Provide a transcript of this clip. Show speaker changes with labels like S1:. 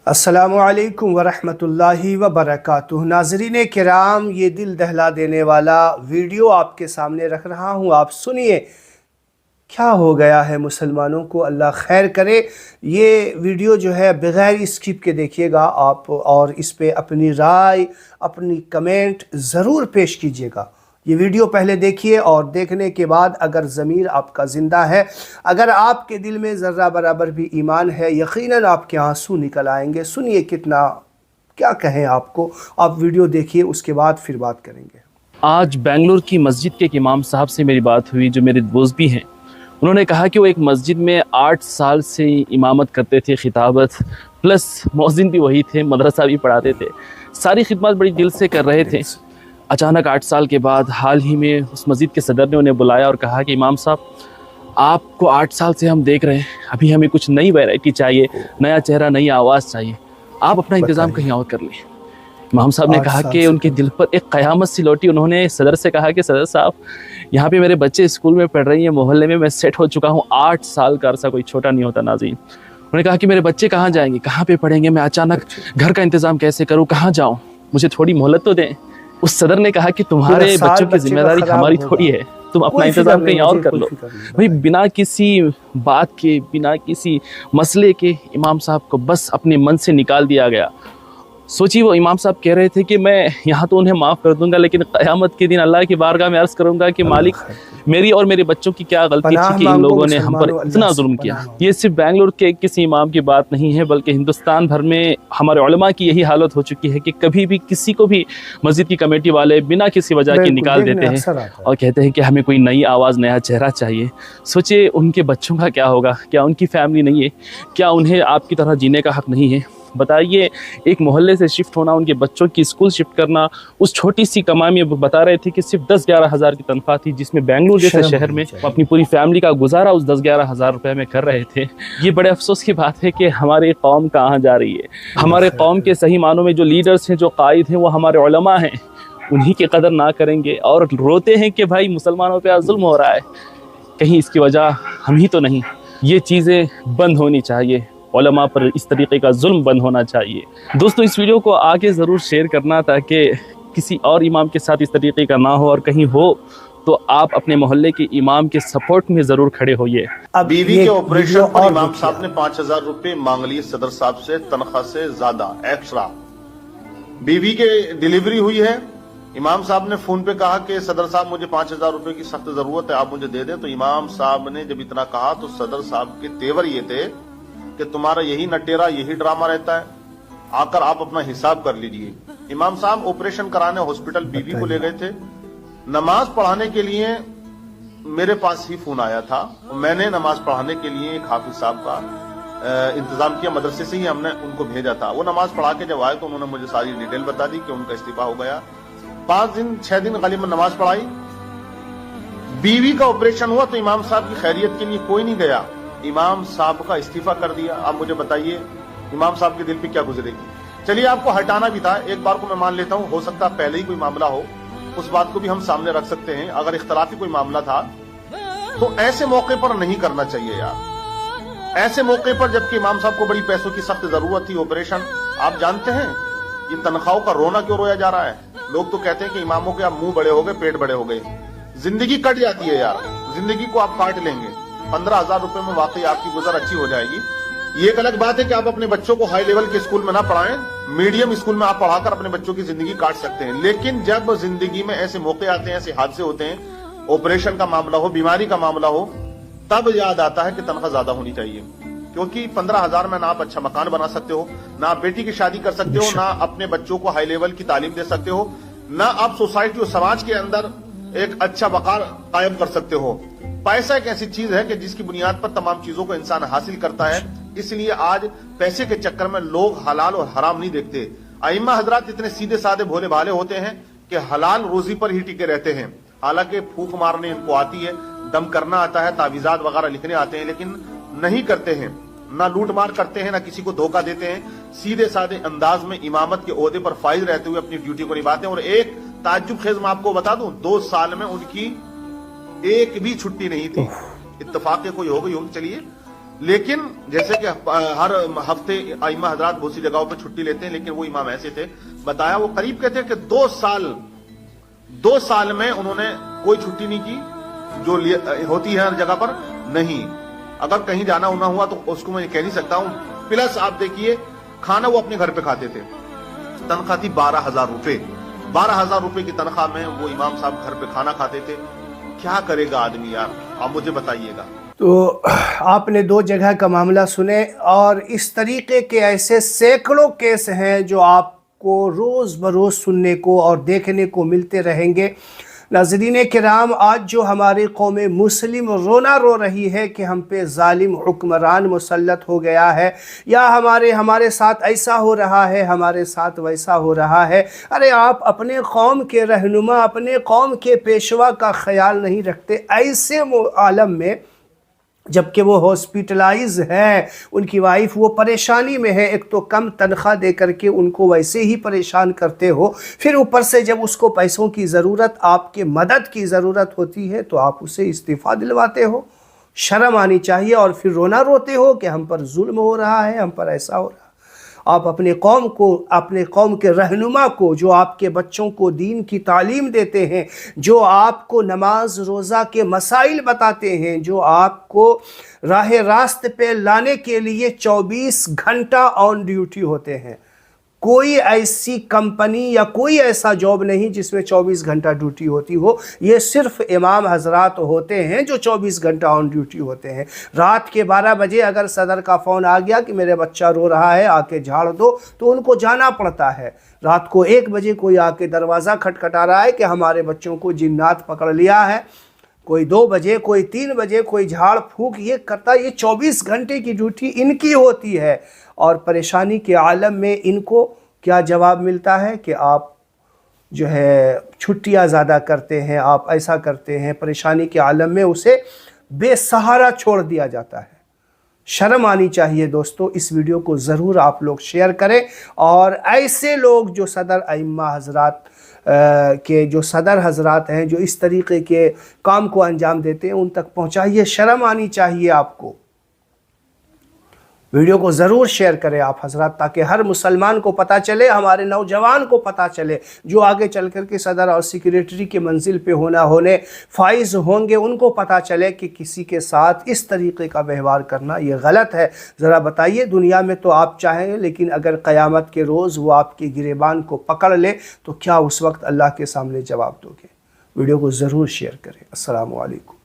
S1: अस्सलामु अलैकुम वरहमतुल्लाहि वबरकातुहू। नाज़रीन किराम, ये दिल दहला देने वाला वीडियो आपके सामने रख रहा हूँ, आप सुनिए क्या हो गया है मुसलमानों को, अल्लाह खैर करे। ये वीडियो जो है बग़ैर स्किप के देखिएगा आप, और इस पे अपनी राय, अपनी कमेंट ज़रूर पेश कीजिएगा। ये वीडियो पहले देखिए और देखने के बाद अगर ज़मीर आपका ज़िंदा है, अगर आपके दिल में ज़र्रा बराबर भी ईमान है, यकीनन आपके आंसू निकल आएंगे। सुनिए कितना, क्या कहें आपको, आप वीडियो देखिए, उसके बाद फिर बात करेंगे।
S2: आज बेंगलुरु की मस्जिद के एक इमाम साहब से मेरी बात हुई, जो मेरे दोस्त भी हैं। उन्होंने कहा कि वो एक मस्जिद में 8 साल से इमामत करते थे, खिताबत प्लस मौज़िन भी वही थे, मदरसा भी पढ़ाते थे, सारी खिदमत बड़ी दिल से कर रहे थे। अचानक 8 साल के बाद हाल ही में उस मस्जिद के सदर ने उन्हें बुलाया और कहा कि इमाम साहब, आपको 8 साल से हम देख रहे हैं, अभी हमें कुछ नई वैरायटी चाहिए, नया चेहरा, नई आवाज़ चाहिए, आप अपना इंतज़ाम कहीं और कर लें। इमाम साहब ने कहा कि उनके दिल पर एक क़यामत सी लौटी। उन्होंने सदर से कहा कि सदर साहब, यहाँ पे मेरे बच्चे स्कूल में पढ़ रही हैं, मोहल्ले में मैं सेट हो चुका हूँ, 8 साल का अरसा कोई छोटा नहीं होता नाज़रीन। उन्होंने कहा कि मेरे बच्चे कहाँ जाएंगे, कहाँ पे पढ़ेंगे, मैं अचानक घर का इंतज़ाम कैसे करूँ, कहाँ जाऊँ, मुझे थोड़ी मोहलत तो दें। उस सदर ने कहा कि तुम्हारे बच्चों की जिम्मेदारी हमारी थोड़ी है, तुम अपना इंतज़ाम कहीं और कर लो। भाई, बिना किसी बात के, बिना किसी मसले के इमाम साहब को बस अपने मन से निकाल दिया गया। सोचिए, वो इमाम साहब कह रहे थे कि मैं यहाँ तो उन्हें माफ़ कर दूंगा, लेकिन क़यामत के दिन अल्लाह की बारगाह में अर्ज़ करूंगा कि मालिक, मेरी और मेरे बच्चों की क्या गलती थी कि इन लोगों ने हम पर इतना जुल्म किया। ये सिर्फ बेंगलुरु के किसी इमाम की बात नहीं है, बल्कि हिंदुस्तान भर में हमारे उलमा की यही हालत हो चुकी है कि कभी भी किसी को भी मस्जिद की कमेटी वाले बिना किसी वजह के निकाल देते हैं और कहते हैं कि हमें कोई नई आवाज़, नया चेहरा चाहिए। सोचिए उनके बच्चों का क्या होगा, क्या उनकी फैमिली नहीं है, क्या उन्हें आपकी तरह जीने का हक़ नहीं है? बताइए, एक मोहल्ले से शिफ्ट होना, उनके बच्चों की स्कूल शिफ्ट करना, उस छोटी सी कमाई में बता रहे थे कि सिर्फ 10-11 हज़ार की तनख्वाह थी, जिसमें बेंगलुरु जैसे शहर में अपनी पूरी फैमिली का गुजारा उस 10-11 हज़ार रुपये में कर रहे थे। ये बड़े अफसोस की बात है कि हमारी कौम कहाँ जा रही है। हमारे कौम के सही मानों में जो लीडर्स हैं, जो कायद हैं, वो हमारे उलमा हैं, उन्हीं की कदर ना करेंगे और रोते हैं कि भाई मुसलमानों पर जुल्म हो रहा है। कहीं इसकी वजह हम ही तो नहीं। ये चीज़ें बंद होनी चाहिए, उलमा पर इस तरीके का जुल्म बंद होना चाहिए। दोस्तों, इस वीडियो को आगे ज़रूर शेयर करना, ताकि किसी और इमाम के साथ इस तरीके का ना हो, और कहीं हो तो आप अपने मोहल्ले के इमाम के सपोर्ट में ज़रूर खड़े होइए।
S3: बीवी के ऑपरेशन पर इमाम साहब ने 5,000 रुपये मांग लिए सदर साहब से, तनख्वाह से ज्यादा एक्स्ट्रा। बीवी के डिलीवरी हुई है, इमाम साहब ने फोन पे कहा कि सदर साहब, मुझे 5,000 रुपये की सख्त जरूरत है, आप मुझे दे दें। तो इमाम साहब ने जब इतना कहा तो सदर साहब के तेवर ये थे कि तुम्हारा यही नटेरा, यही ड्रामा रहता है, आकर आप अपना हिसाब कर लीजिए। इमाम साहब ऑपरेशन कराने हॉस्पिटल बीवी को ले गए थे। नमाज पढ़ाने के लिए मेरे पास ही फोन आया था, मैंने नमाज पढ़ाने के लिए एक हाफिज साहब का इंतजाम किया, मदरसे से ही हमने उनको भेजा था। वो नमाज पढ़ा के जब आए तो उन्होंने मुझे सारी डिटेल बता दी कि उनका इस्तीफा हो गया। 6 दिन गलीबन नमाज पढ़ाई, बीवी का ऑपरेशन हुआ तो इमाम साहब की खैरियत के लिए कोई नहीं गया, इमाम साहब का इस्तीफा कर दिया। आप मुझे बताइए इमाम साहब के दिल पे क्या गुजरेगी। चलिए, आपको हटाना भी था, एक बार को मैं मान लेता हूं, हो सकता है पहले ही कोई मामला हो, उस बात को भी हम सामने रख सकते हैं। अगर इख्तलाफी कोई मामला था तो ऐसे मौके पर नहीं करना चाहिए यार। ऐसे मौके पर जबकि इमाम साहब को बड़ी पैसों की सख्त जरूरत थी, ऑपरेशन। आप जानते हैं ये तनख्वाहों का रोना क्यों रोया जा रहा है? लोग तो कहते हैं कि इमामों के अब मुंह बड़े हो गए, पेट बड़े हो गए। जिंदगी कट जाती है यार, जिंदगी को आप काट लेंगे। 15,000 रुपए में वाकई आपकी गुजर अच्छी हो जाएगी। ये एक अलग बात है कि आप अपने बच्चों को हाई लेवल के स्कूल में ना पढ़ाएं, मीडियम स्कूल में आप पढ़ाकर अपने बच्चों की जिंदगी काट सकते हैं। लेकिन जब जिंदगी में ऐसे मौके आते हैं, ऐसे हादसे होते हैं, ऑपरेशन का मामला हो, बीमारी का मामला हो, तब याद आता है कि तनख्वाह ज्यादा होनी चाहिए। क्योंकि 15,000 में ना आप अच्छा मकान बना सकते हो, ना आप बेटी की शादी कर सकते हो, ना अपने बच्चों को हाई लेवल की तालीम दे सकते हो, ना आप सोसाइटी और समाज के अंदर एक अच्छा वकार कायम कर सकते हो। पैसा एक ऐसी चीज है कि जिसकी बुनियाद पर तमाम चीजों को इंसान हासिल करता है। इसलिए आज पैसे के चक्कर में लोग हलाल और हराम नहीं देखते। अइम्मा हजरात इतने सीधे साधे भोले भाले होते हैं कि हलाल रोजी पर ही टिके रहते हैं। हालांकि फूक मारने इनको आती है, दम करना आता है, तावीजात वगैरह लिखने आते हैं, लेकिन नहीं करते हैं, ना लूट मार करते हैं, ना किसी को धोखा देते हैं। सीधे साधे अंदाज में इमामत के ओहदे पर फाइज रहते हुए अपनी ड्यूटी को निभाते हैं। और एक ताज्जुब खेज मैं आपको बता दूं, 2 साल में उनकी एक भी छुट्टी नहीं थी। इत्तेफाक कोई हो गई होगी, चलिए लेकिन जैसे कि हर हफ्ते इमाम हजरात बहुत सी जगहों पर छुट्टी लेते हैं, लेकिन वो इमाम ऐसे थे, बताया वो करीब कहते हैं कि 2 साल में उन्होंने कोई छुट्टी नहीं की जो होती है हर जगह पर। नहीं, अगर कहीं जाना होना हुआ तो उसको मैं कह नहीं सकता हूं। प्लस आप देखिए खाना वो अपने घर पे खाते थे, तनख्वाह थी 12,000 रुपए। 12,000 रुपए की तनख्वाह में वो इमाम साहब घर पे खाना खाते थे। क्या करेगा आदमी यार, आप मुझे बताइएगा।
S1: तो आपने 2 जगह का मामला सुने, और इस तरीके के ऐसे सैकड़ों केस हैं जो आपको रोज़ बरोज़ सुनने को और देखने को मिलते रहेंगे। नाज़रीन किराम, आज जो हमारी कौम मुस्लिम रोना रो रही है कि हम पे ज़ालिम हुक्मरान मुसल्लत हो गया है, या हमारे साथ ऐसा हो रहा है, हमारे साथ वैसा हो रहा है। अरे आप अपने कौम के रहनुमा, अपने कौम के पेशवा का ख्याल नहीं रखते। ऐसे आलम में जबकि वो हॉस्पिटलाइज हैं, उनकी वाइफ वो परेशानी में है, एक तो कम तनख्वाह दे करके उनको वैसे ही परेशान करते हो, फिर ऊपर से जब उसको पैसों की ज़रूरत, आपके मदद की ज़रूरत होती है तो आप उसे इस्तीफ़ा दिलवाते हो। शर्म आनी चाहिए। और फिर रोना रोते हो कि हम पर जुल्म हो रहा है, हम पर ऐसा हो रहा है। आप अपने कौम को, अपने कौम के रहनुमा को, जो आपके बच्चों को दीन की तालीम देते हैं, जो आपको नमाज रोज़ा के मसाइल बताते हैं, जो आपको राह रास्त पे लाने के लिए 24 घंटा ऑन ड्यूटी होते हैं। कोई ऐसी कंपनी या कोई ऐसा जॉब नहीं जिसमें 24 घंटा ड्यूटी होती हो। ये सिर्फ इमाम हजरात होते हैं जो 24 घंटा ऑन ड्यूटी होते हैं। रात के 12 बजे अगर सदर का फ़ोन आ गया कि मेरे बच्चा रो रहा है, आके झाड़ दो, तो उनको जाना पड़ता है। रात को 1 बजे कोई आके दरवाज़ा खटखटा रहा है कि हमारे बच्चों को जिन्नात पकड़ लिया है। कोई 2 बजे, कोई 3 बजे, कोई झाड़ फूक ये करता। ये 24 घंटे की ड्यूटी इनकी होती है। और परेशानी के आलम में इनको क्या जवाब मिलता है कि आप जो है छुट्टियां ज़्यादा करते हैं, आप ऐसा करते हैं। परेशानी के आलम में उसे बेसहारा छोड़ दिया जाता है। शर्म आनी चाहिए दोस्तों। इस वीडियो को ज़रूर आप लोग शेयर करें, और ऐसे लोग जो सदर अइम्मा हजरात के जो सदर हजरात हैं, जो इस तरीके के काम को अंजाम देते हैं, उन तक पहुंचाइए। शर्म आनी चाहिए आपको। वीडियो को ज़रूर शेयर करें आप हजरात, ताकि हर मुसलमान को पता चले, हमारे नौजवान को पता चले, जो आगे चल कर के सदर और सेक्रेटरी के मंजिल पे होने फाइज होंगे, उनको पता चले कि किसी के साथ इस तरीके का व्यवहार करना ये गलत है। ज़रा बताइए, दुनिया में तो आप चाहें, लेकिन अगर क़यामत के रोज़ वो आपके गिरेबान को पकड़ ले तो क्या उस वक्त अल्लाह के सामने जवाब दोगे? वीडियो को ज़रूर शेयर करें। अस्सलामु अलैकुम।